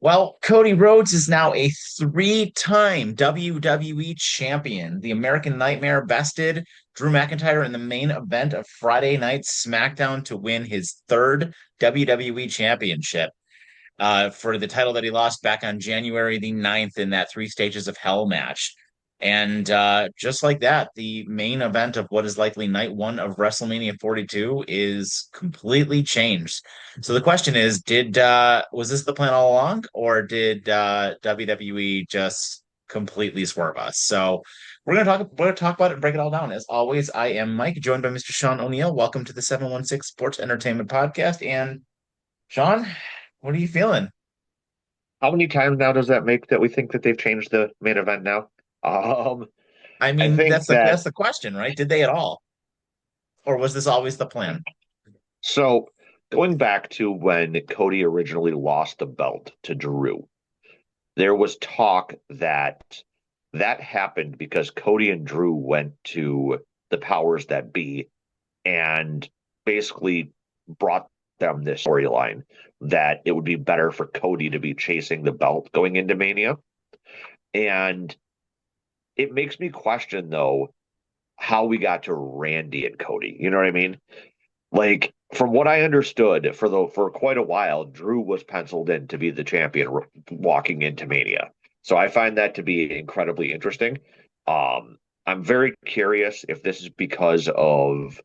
Well, Cody Rhodes is now a three-time WWE champion. The American Nightmare bested Drew McIntyre in the main event of Friday Night SmackDown to win his third WWE Championship for the title that he lost back on January the 9th in that Three Stages of Hell match. And just like that, the main event of what is likely night one of WrestleMania 42 is completely changed. So the question is, did was this the plan all along, or did WWE just completely swerve us? So we're gonna talk about it and break it all down. As always, I am Mike, joined by Mr. Sean O'Neill. Welcome to the 716 Sports Entertainment Podcast. And Sean, what are you feeling? How many times now does that make that we think that they've changed the main event now? Um, I I mean, think that's the that that's the question, right? Did they at all, or was this always the plan? so going back to when Cody originally lost the belt to Drew, there was talk that that happened because Cody and Drew went to the powers that be and basically brought them this storyline that it would be better for Cody to be chasing the belt going into Mania. And it makes me question though how we got to Randy and Cody. You know what I mean? Like from what I understood, for quite a while, Drew was penciled in to be the champion walking into Mania. So I find that to be incredibly interesting. I'm very curious if this is because of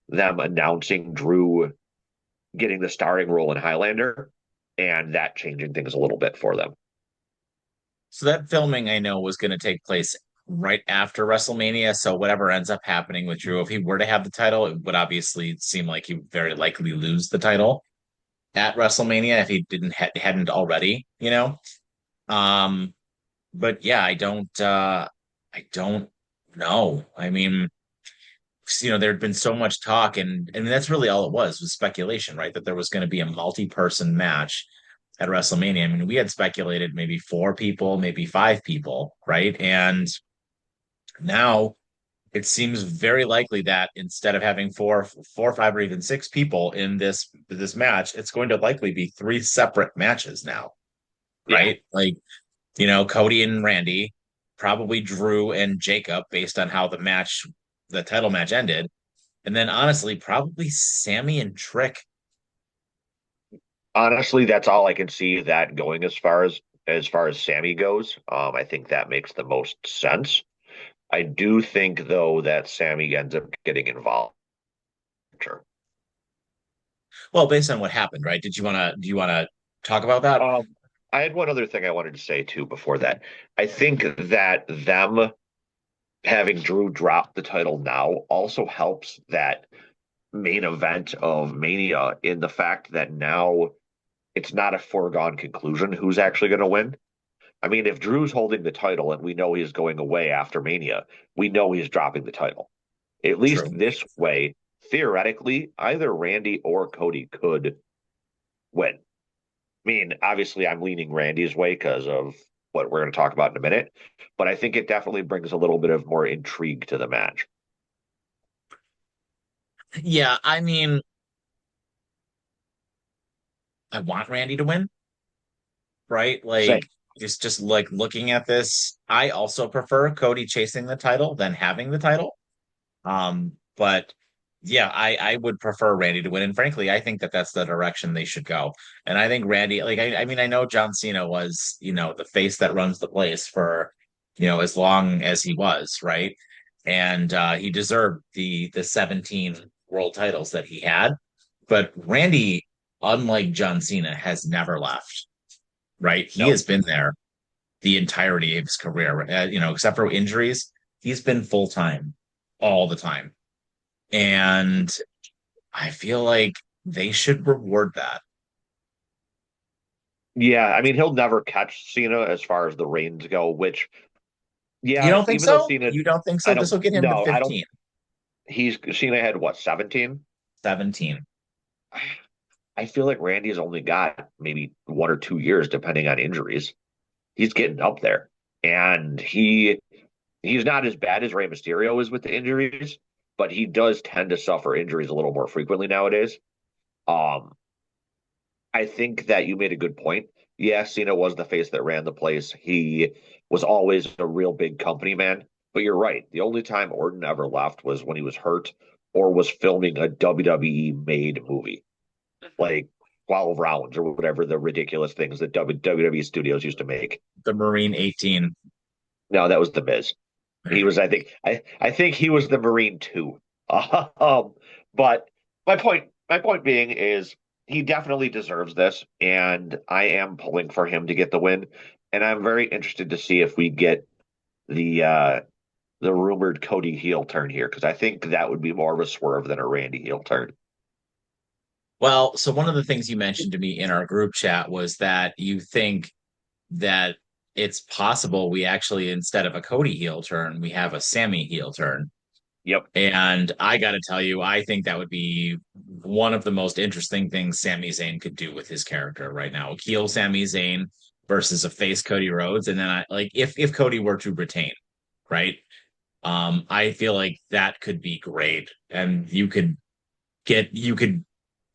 them announcing Drew getting the starring role in Highlander and that changing things a little bit for them. So that filming I know was going to take place right after WrestleMania. So whatever ends up happening with Drew, if he were to have the title, it would obviously seem like he would very likely lose the title at WrestleMania if he hadn't already, you know. Um, but yeah, I don't know. I mean, there'd been so much talk, and that's really all it was speculation, right? That there was going to be a multi-person match at WrestleMania. I mean, we had speculated maybe four people, maybe five people, right? And now it seems very likely that instead of having four, five, or even six people in this match, it's going to likely be three separate matches now, Yeah. right? Like, Cody and Randy, probably Drew and Jacob, based on how the title match ended. And then honestly, probably Sammy and Trick. Honestly, that's all I can see that going as far as Sammy goes. I think that makes the most sense. I do think though that Sammy ends up getting involved. Sure. Well, based on what happened, right? Do you wanna talk about that? I had one other thing I wanted to say too before that. I think that them having Drew drop the title now also helps that main event of Mania in the fact that now it's not a foregone conclusion who's actually going to win. I mean, if Drew's holding the title and we know he's going away after Mania, we know he's dropping the title. At least True. this way, theoretically, either Randy or Cody could win. I mean, obviously, I'm leaning Randy's way because of what we're going to talk about in a minute, but I think it definitely brings a little bit of more intrigue to the match. Yeah, I mean, I want Randy to win, right? Same. Like just like looking at this, I also prefer Cody chasing the title than having the title. But yeah, I would prefer Randy to win, and frankly, I think that that's the direction they should go. And I think Randy, like I mean, I know John Cena was, the face that runs the place for, as long as he was, right? And he deserved the 17 world titles that he had. But Randy, unlike John Cena, has never left, right? He No. has been there the entirety of his career, except for injuries. He's been full time all the time. And I feel like they should reward that. Yeah, I mean, he'll never catch Cena as far as the reigns go, which, You yeah, don't think even though so? Cena, You don't think I so? This don't, will get him to no, I don't, 15, Cena had what, 17? 17. I feel like Randy's only got maybe 1 or 2 years, depending on injuries. He's getting up there. And he's not as bad as Rey Mysterio is with the injuries, but he does tend to suffer injuries a little more frequently nowadays. Um, I think that you made a good point. Yeah, Cena was the face that ran the place. He was always a real big company man. But you're right. The only time Orton ever left was when he was hurt or was filming a WWE made movie, like 12 rounds or whatever the ridiculous things that WWE studios used to make. The Marine 18. No, that was the Miz. He was, I think he was the Marine too. Um, but my point being is he definitely deserves this, and I am pulling for him to get the win. And I'm very interested to see if we get the uh the rumored Cody heel turn here, because I think that would be more of a swerve than a Randy heel turn. Well, so one of the things you mentioned to me in our group chat was that you think that it's possible we actually, instead of a Cody heel turn, we have a Sammy heel turn. Yep. And I got to tell you, I think that would be one of the most interesting things Sami Zayn could do with his character right now. A heel Sami Zayn versus a face Cody Rhodes. And then I like if Cody were to retain, right? I feel like that could be great. And you could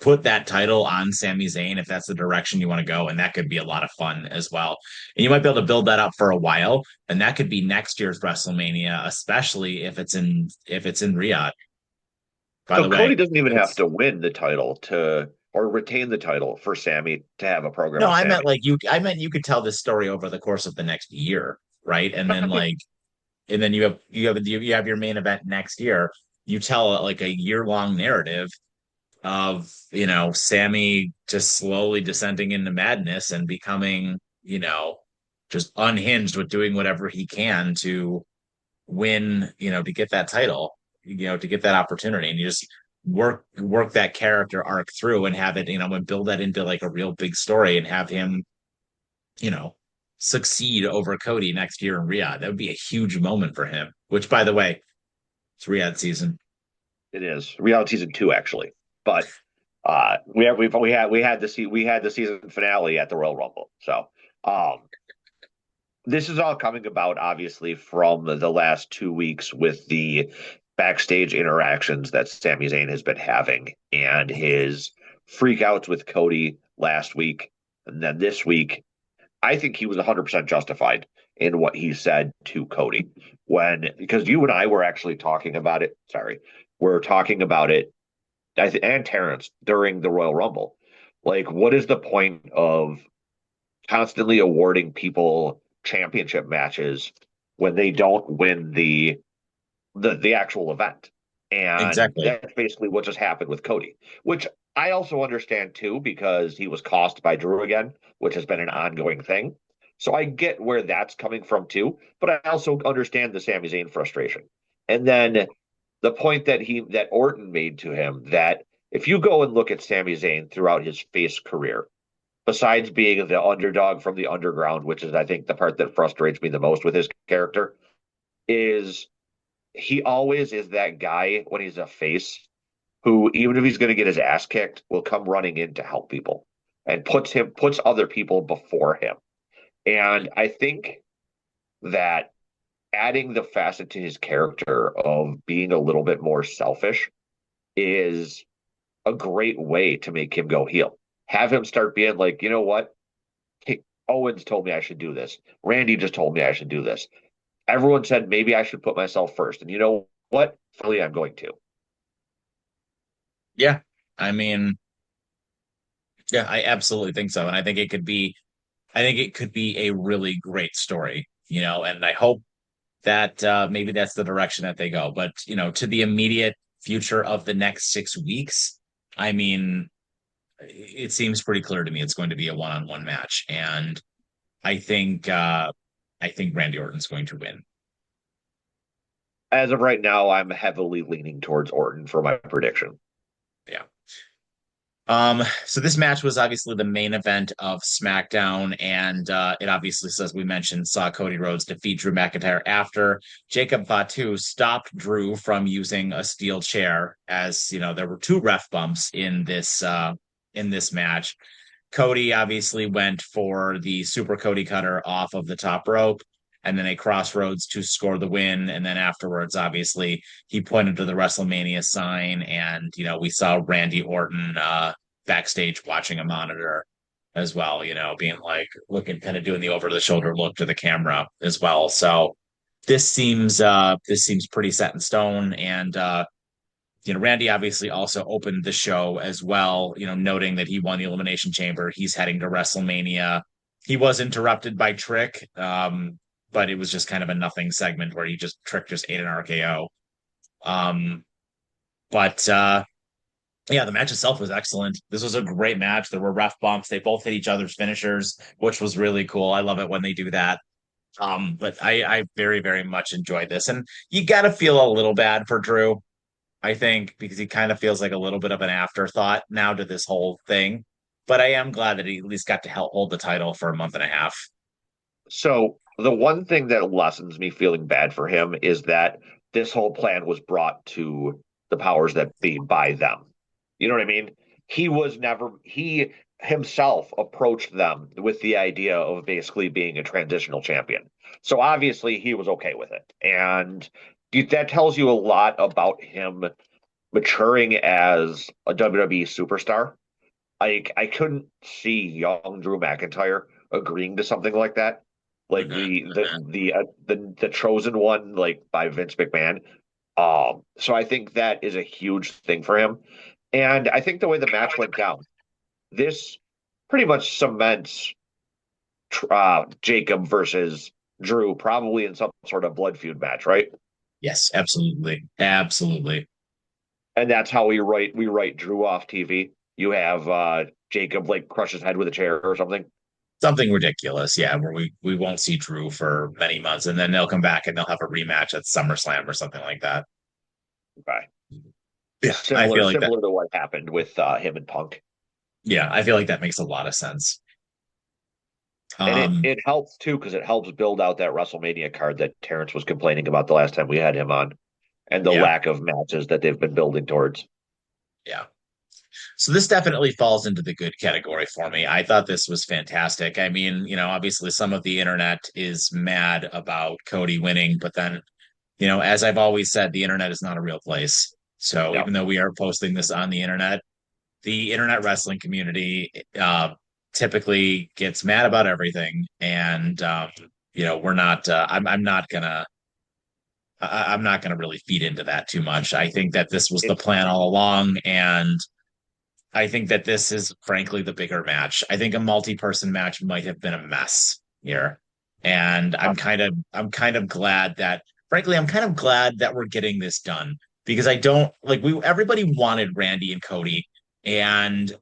put that title on Sami Zayn if that's the direction you want to go, and that could be a lot of fun as well. And you might be able to build that up for a while, and that could be next year's WrestleMania, especially if it's in Riyadh. By So the way, Cody doesn't even have it's to win the title to or retain the title for Sammy to have a program no, with I meant Sammy. like I meant you could tell this story over the course of the next year, right? And then you have your main event next year. You tell like a year long narrative of Sammy just slowly descending into madness and becoming just unhinged with doing whatever he can to win, to get that title, to get that opportunity, and you just work that character arc through and have it, and build that into like a real big story and have him, you know succeed over Cody next year in Riyadh. That would be a huge moment for him, which, by the way, it's Riyadh season. It is reality season two actually, but we had the season finale at the Royal Rumble. So um, this is all coming about obviously from the last 2 weeks with the backstage interactions that Sami Zayn has been having and his freakouts with Cody last week, and then this week I think he was 100% justified in what he said to Cody because you and I were actually talking about it. Sorry, we're talking about it, and Terrence during the Royal Rumble. Like, what is the point of constantly awarding people championship matches when they don't win the actual event? And Exactly. that's basically what just happened with Cody, which I also understand too, because he was cost by Drew again, which has been an ongoing thing. So I get where that's coming from too, but I also understand the Sami Zayn frustration. And then the point that Orton made to him, that if you go and look at Sami Zayn throughout his face career, besides being the underdog from the underground, which is I think the part that frustrates me the most with his character, is he always is that guy when he's a face who, even if he's going to get his ass kicked, will come running in to help people and puts other people before him. And I think that adding the facet to his character of being a little bit more selfish is a great way to make him go heel. Have him start being like, you know what? Hey, Owens told me I should do this. Randy just told me I should do this. Everyone said maybe I should put myself first. And you know what? Finally, I'm going to. Yeah. I mean, yeah, I absolutely think so. And I think it could be a really great story, and I hope that maybe that's the direction that they go. But, to the immediate future of the next 6 weeks, I mean, it seems pretty clear to me it's going to be a one-on-one match. And I think, uh, I think Randy Orton's going to win. As of right now, I'm heavily leaning towards Orton for my prediction. Yeah. So this match was obviously the main event of SmackDown, and it obviously, as we mentioned, saw Cody Rhodes defeat Drew McIntyre after Jacob Fatu stopped Drew from using a steel chair. As you know, there were two ref bumps in this match. Cody obviously went for the Super Cody Cutter off of the top rope, and then a crossroads to score the win. And then afterwards, obviously, he pointed to the WrestleMania sign, and we saw Randy Orton backstage watching a monitor. as well, being like looking kind of doing the over the shoulder look to the camera as well. So this seems pretty set in stone. And Randy obviously also opened the show as well, noting that he won the Elimination Chamber. He's heading to WrestleMania. He was interrupted by Trick, but it was just kind of a nothing segment where Trick just ate an RKO. But yeah, the match itself was excellent. This was a great match. There were ref bumps. They both hit each other's finishers, which was really cool. I love it when they do that. But I very, very much enjoyed this. And you got to feel a little bad for Drew, I think, because he kind of feels like a little bit of an afterthought now to this whole thing. But I am glad that he at least got to help hold the title for a month and a half. So the one thing that lessens me feeling bad for him is that this whole plan was brought to the powers that be by them. You know what I mean? He himself approached them with the idea of basically being a transitional champion. So obviously he was okay with it. And that tells you a lot about him maturing as a WWE superstar. I couldn't see young Drew McIntyre agreeing to something like that, like the chosen one, like by Vince McMahon. So I think that is a huge thing for him, and I think the way the match went down, this pretty much cements Jacob versus Drew probably in some sort of blood feud match, right? Yes, absolutely. Absolutely. And that's how we write Drew off TV. You have Jacob like crush his head with a chair or something. Something ridiculous, yeah, where we won't see Drew for many months, and then they'll come back and they'll have a rematch at SummerSlam or something like that. Okay. Yeah, I Similar feel like that. similar to what happened with him and Punk. Yeah, I feel like that makes a lot of sense. And it, Um, it helps too because it helps build out that WrestleMania card that Terrence was complaining about the last time we had him on, and the yeah, lack of matches that they've been building towards. yeah. So this definitely falls into the good category for me. I thought this was fantastic. I mean, obviously some of the internet is mad about Cody winning, but then, as I've always said, the internet is not a real place. So No, even though we are posting this on the internet wrestling community typically gets mad about everything, and we're not. I'm not gonna really feed into that too much. I think that this was the it's plan all along, and I think that this is frankly the bigger match. I think a multi-person match might have been a mess here. And I'm kind of glad that frankly, I'm kind of glad that we're getting this done because I don't like we everybody wanted Randy and Cody, and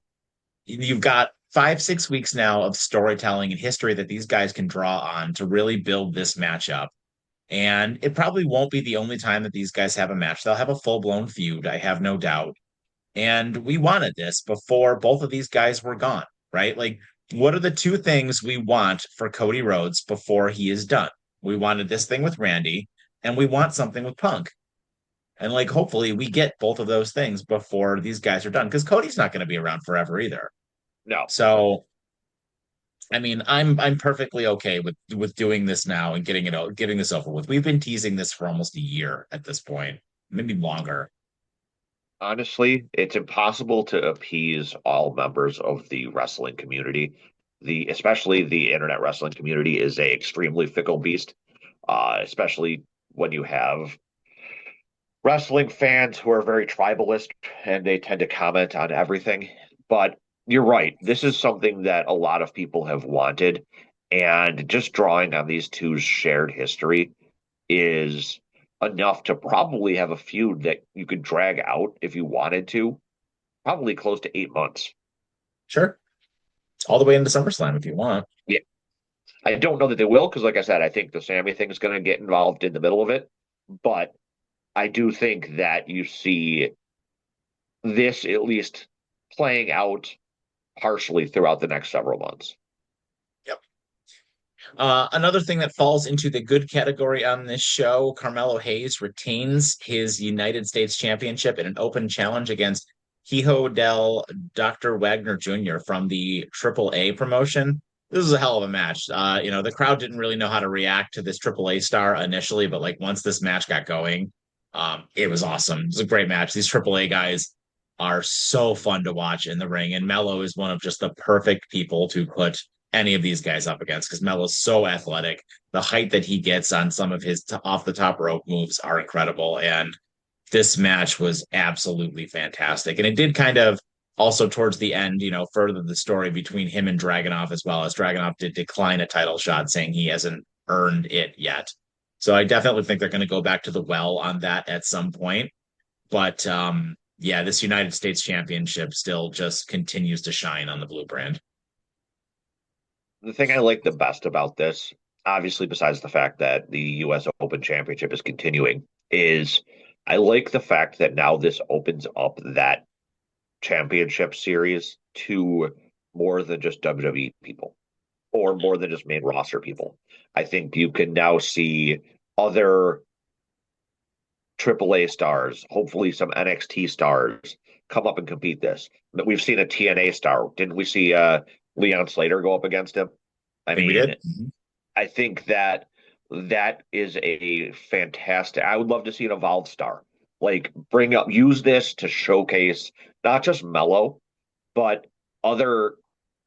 you've got 5, 6 weeks now of storytelling and history that these guys can draw on to really build this matchup. And it probably won't be the only time that these guys have a match. They'll have a full-blown feud, I have no doubt. And we wanted this before both of these guys were gone, right? Like, what are the two things we want for Cody Rhodes before he is done? We wanted this thing with Randy, and we want something with Punk. And like, hopefully, we get both of those things before these guys are done, because Cody's not going to be around forever either. no. So, I mean, I'm perfectly okay with doing this now and getting this over with. We've been teasing this for almost a year at this point, maybe longer. Honestly, it's impossible to appease all members of the wrestling community. The especially the internet wrestling community is a extremely fickle beast, especially when you have wrestling fans who are very tribalist and they tend to comment on everything. But you're right. This is something that a lot of people have wanted. And just drawing on these two's shared history is enough to probably have a feud that you could drag out if you wanted to, probably close to 8 months. Sure. All the way into SummerSlam if you want. Yeah. I don't know that they will because, like I said, I think the Sammy thing is going to get involved in the middle of it. But I do think that you see this at least playing out partially throughout the next several months. Yep. Another thing that falls into the good category on this show, Carmelo Hayes retains his United States Championship in an open challenge against Hijo del Dr. Wagner Jr. from the AAA promotion. This is a hell of a match. The crowd didn't really know how to react to this AAA star initially, but like once this match got going, it was awesome. It was a great match. These AAA guys, are so fun to watch in the ring. And Mello is one of just the perfect people to put any of these guys up against because Melo's so athletic. The height that he gets on some of his off the top rope moves are incredible. And this match was absolutely fantastic. And it did kind of also towards the end, further the story between him and Dragunov as well as Dragunov did decline a title shot saying he hasn't earned it yet. So I definitely think they're going to go back to the well on that at some point. But yeah, this United States Championship still just continues to shine on the blue brand. The thing I like the best about this, obviously, besides the fact that the U.S. Open Championship is continuing, is I like the fact that now this opens up that championship series to more than just WWE people or more than just main roster people. I think you can now see other AAA stars, hopefully some NXT stars, come up and compete this. We've seen a TNA star. Didn't we see Leon Slater go up against him? I think we mean, did. Mm-hmm. I think that is a fantastic. I would love to see an Evolved star. Like use this to showcase not just Mello, but other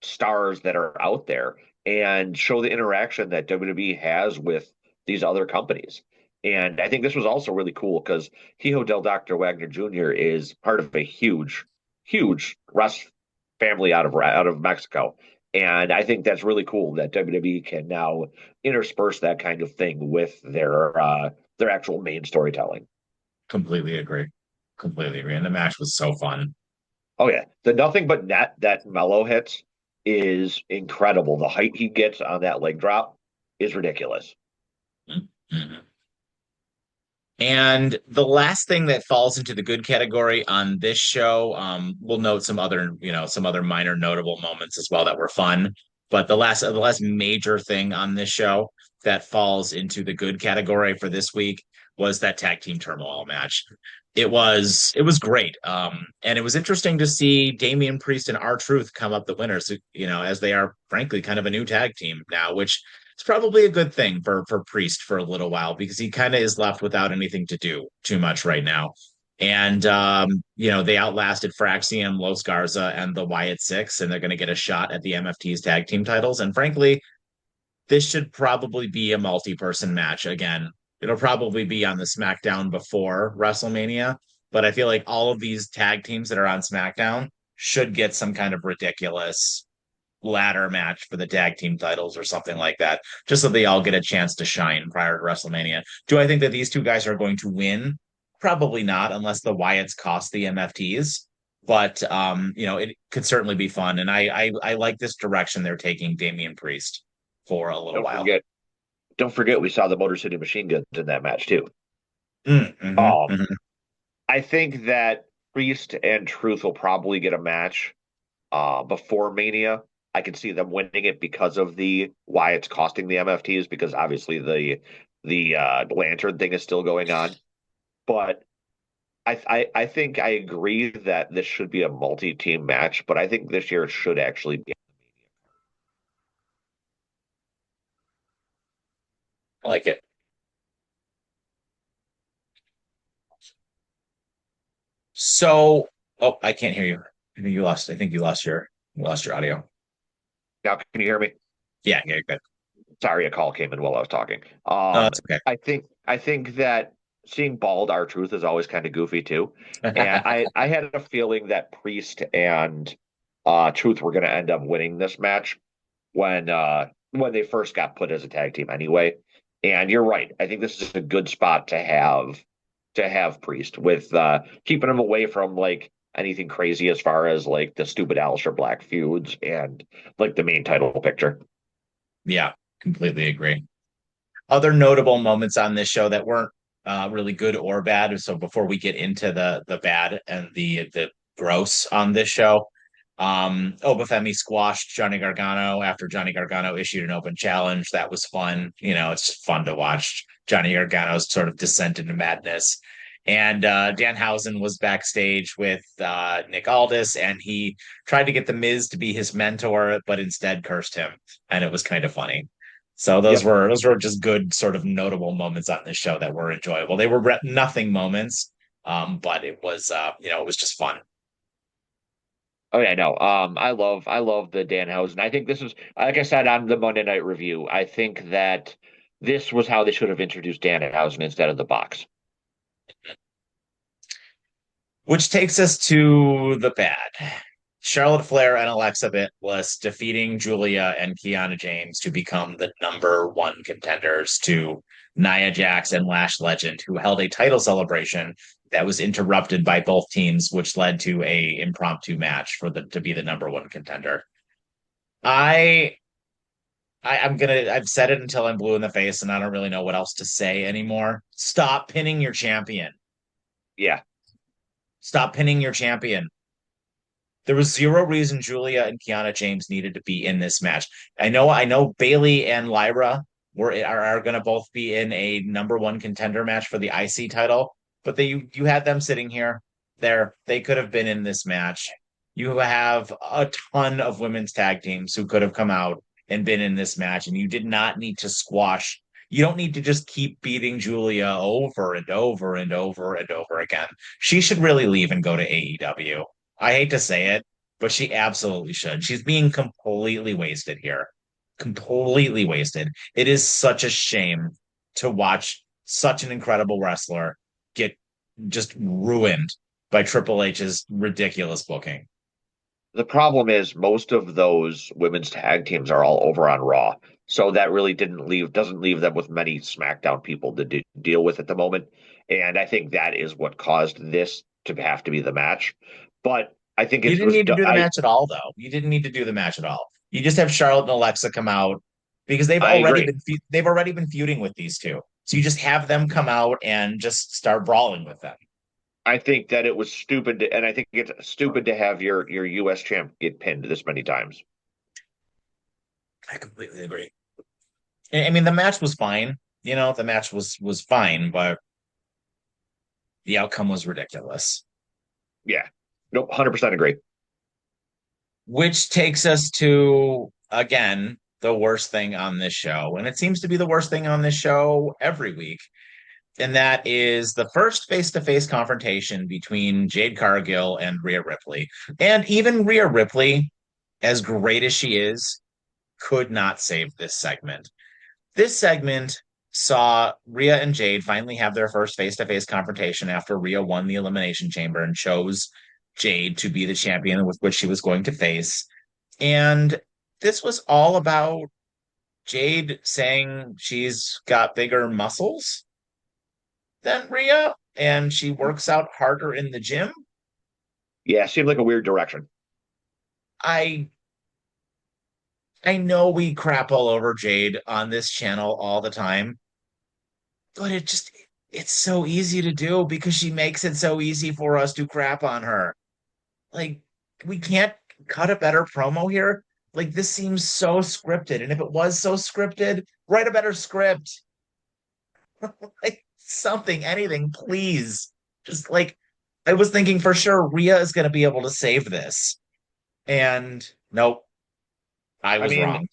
stars that are out there and show the interaction that WWE has with these other companies. And I think this was also really cool because Hijo del Dr. Wagner Jr. is part of a huge, huge Russ family out of Mexico. And I think that's really cool that WWE can now intersperse that kind of thing with their actual main storytelling. Completely agree. Completely agree. And the match was so fun. Oh yeah, the nothing but net that Mello hits is incredible. The height he gets on that leg drop is ridiculous. Mm-hmm. And the last thing that falls into the good category on this show, we'll note some other minor notable moments as well that were fun. But the last major thing on this show that falls into the good category for this week was that tag team turmoil match. It was great. And it was interesting to see Damian Priest and R-Truth come up the winners, as they are frankly kind of a new tag team now, which it's probably a good thing for Priest for a little while because he kind of is left without anything to do too much right now. And they outlasted Fraxium, Los Garza, and the Wyatt Six, and they're going to get a shot at the MFT's tag team titles. And frankly, this should probably be a multi-person match again. It'll probably be on the SmackDown before WrestleMania, but I feel like all of these tag teams that are on SmackDown should get some kind of ridiculous ladder match for the tag team titles or something like that, just so they all get a chance to shine prior to WrestleMania. Do I think that these two guys are going to win? Probably not, unless the Wyatts cost the MFTs. But it could certainly be fun, and I like this direction they're taking Damian Priest for a little Don't while. don't forget, we saw the Motor City Machine Guns in that match too. Mm-hmm, mm-hmm. I think that Priest and Truth will probably get a match before Mania. I can see them winning it because of why it's costing the MFTs, because obviously the lantern thing is still going on. But I think I agree that this should be a multi-team match, but I think this year it should actually be. I like it. So, oh, I can't hear you. I think you lost your audio. Now, can you hear me? Yeah, yeah, good. Sorry, a call came in while I was talking. No, that's okay. I think that seeing bald R-Truth is always kind of goofy too. And I had a feeling that Priest and Truth were going to end up winning this match when they first got put as a tag team anyway. And you're right. I think this is a good spot to have Priest with keeping him away from like anything crazy as far as like the stupid Aleister Black feuds and like the main title picture. Yeah, completely agree. Other notable moments on this show that weren't really good or bad. So before we get into the bad and the gross on this show, Obafemi squashed Johnny Gargano after Johnny Gargano issued an open challenge. That was fun. It's just fun to watch Johnny Gargano's sort of descent into madness. And Danhausen was backstage with Nick Aldis, and he tried to get The Miz to be his mentor, but instead cursed him, and it was kind of funny. So those were just good sort of notable moments on this show that were enjoyable. They were nothing moments, but it was it was just fun. Oh yeah, no. I love the Danhausen. I think this is, like I said on the Monday Night Review, I think that this was how they should have introduced Danhausen instead of the box. Which takes us to the bad. Charlotte Flair and Alexa Bliss defeating Julia and Kiana James to become the number one contenders to Nia Jax and Lash Legend, who held a title celebration that was interrupted by both teams, which led to a impromptu match for the to be the number one contender. I I've said it until I'm blue in the face and I don't really know what else to say anymore. Stop pinning your champion. Yeah. Stop pinning your champion. There was zero reason Julia and Kiana James needed to be in this match. I know Bailey and Lyra are going to both be in a number one contender match for the IC title, but you had them sitting here. They could have been in this match. You have a ton of women's tag teams who could have come out and been in this match, and you did not need to squash. You don't need to just keep beating Julia over and over and over and over again. She should really leave and go to AEW. I hate to say it, but she absolutely should. She's being completely wasted here. Completely wasted. It is such a shame to watch such an incredible wrestler get just ruined by Triple H's ridiculous booking. The problem is most of those women's tag teams are all over on Raw. So that really doesn't leave them with many SmackDown people to deal with at the moment. And I think that is what caused this to have to be the match. But I think You it didn't was, need to do the match at all, though. You didn't need to do the match at all. You just have Charlotte and Alexa come out because I agree. they've already been feuding with these two. So you just have them come out and just start brawling with them. I think that it was stupid, and I think it's stupid to have your U.S. champ get pinned this many times. I completely agree. I mean, the match was fine. The match was fine, but the outcome was ridiculous. Yeah. Nope, 100% agree. Which takes us to, again, the worst thing on this show. And it seems to be the worst thing on this show every week. And that is the first face-to-face confrontation between Jade Cargill and Rhea Ripley. And even Rhea Ripley, as great as she is, could not save this segment. This segment saw Rhea and Jade finally have their first face-to-face confrontation after Rhea won the Elimination Chamber and chose Jade to be the champion with which she was going to face. And this was all about Jade saying she's got bigger muscles than Rhea and she works out harder in the gym. Yeah, seemed like a weird direction. I I know we crap all over Jade on this channel all the time, but it's so easy to do because she makes it so easy for us to crap on her. Like, we can't cut a better promo here. Like, this seems so scripted. And if it was so scripted, write a better script. Like, something, anything, please. Just like, I was thinking for sure Rhea is going to be able to save this. And nope, I I was mean, wrong.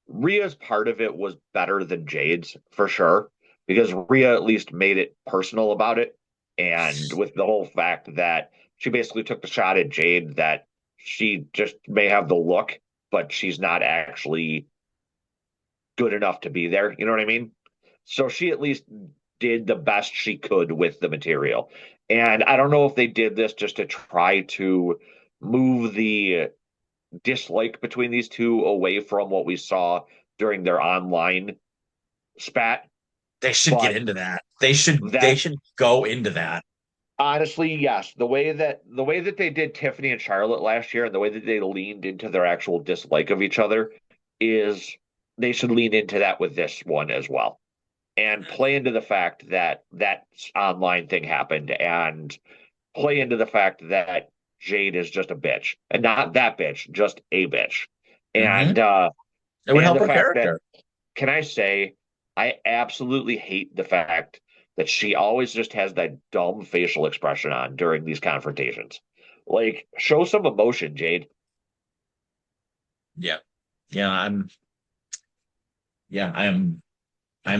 Rhea's part of it was better than Jade's for sure, because Rhea at least made it personal about it. And with the whole fact that she basically took the shot at Jade that she just may have the look, but she's not actually good enough to be there. You know what I mean? So she at least did the best she could with the material. And I don't know if they did this just to try to move the dislike between these two away from what we saw during their online spat. They should get But into that. They that should go into that. honestly, yes, the way that they did Tiffany and Charlotte last year and the way that they leaned into their actual dislike of each other is they should lean into that with this one as well. And play into the fact that that online thing happened and play into the fact that Jade is just a bitch and not that bitch, just a bitch. Hmm. And It would and help the her fact that character. can I say I absolutely hate the fact that she always just has that dumb facial expression on during these confrontations. Like, show some emotion, Jade. Yeah. Yeah, I'm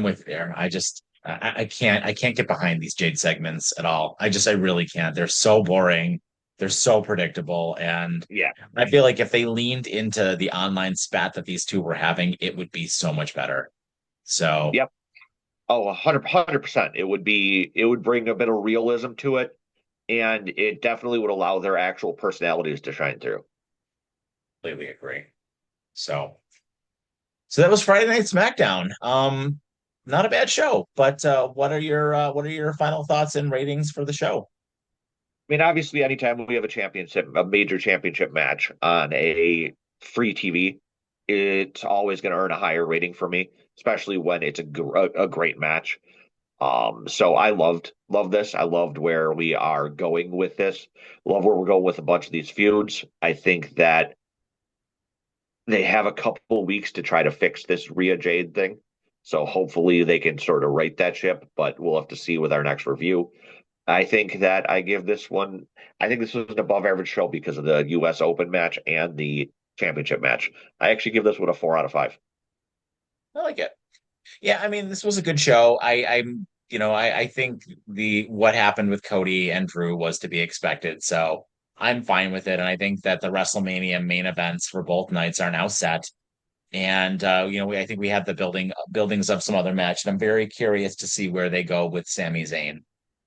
with you there. I can't get behind these Jade segments at all. I really can't. They're so boring. They're so predictable. And Yeah. I feel like if they leaned into the online spat that these two were having, it would be so much better. So, Yep. Oh, 100%. It would bring a bit of realism to it, and it definitely would allow their actual personalities to shine through. completely agree. So, so that was Friday Night SmackDown. Not a bad show, but what are your final thoughts and ratings for the show? I mean, obviously, anytime we have a major championship match on a free TV, it's always going to earn a higher rating for me, especially when it's a great match. So I loved this. I loved where we are going with this. Love where we're going with a bunch of these feuds. I think that they have a couple weeks to try to fix this Rhea Jade thing. So hopefully they can sort of right that ship, but we'll have to see with our next review. I think that I think this was an above average show because of the US Open match and the championship match. I actually give this one a 4 out of 5. I like it. Yeah, I mean, this was a good show. I think the what happened with Cody and Drew was to be expected. So I'm fine with it. And I think that the WrestleMania main events for both nights are now set. And I think we have the buildings of some other match, and I'm very curious to see where they go with Sami Zayn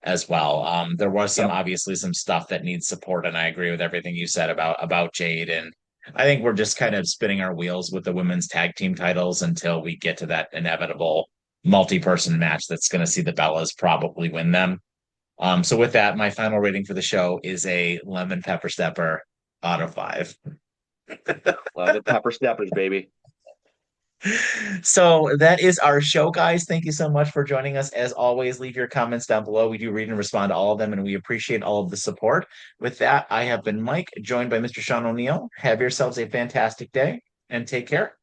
as well. There was some Yep. obviously some stuff that needs support, and I agree with everything you said about Jade. And I think we're just kind of spinning our wheels with the women's tag team titles until we get to that inevitable multi-person match that's going to see the Bellas probably win them. So with that, my final rating for the show is a lemon pepper stepper out of 5. Love it. Pepper steppers, baby. So that is our show, guys. Thank you so much for joining us. As always, leave your comments down below. We do read and respond to all of them, and we appreciate all of the support. With that, I have been Mike, joined by Mr. Sean O'Neill. Have yourselves a fantastic day and take care.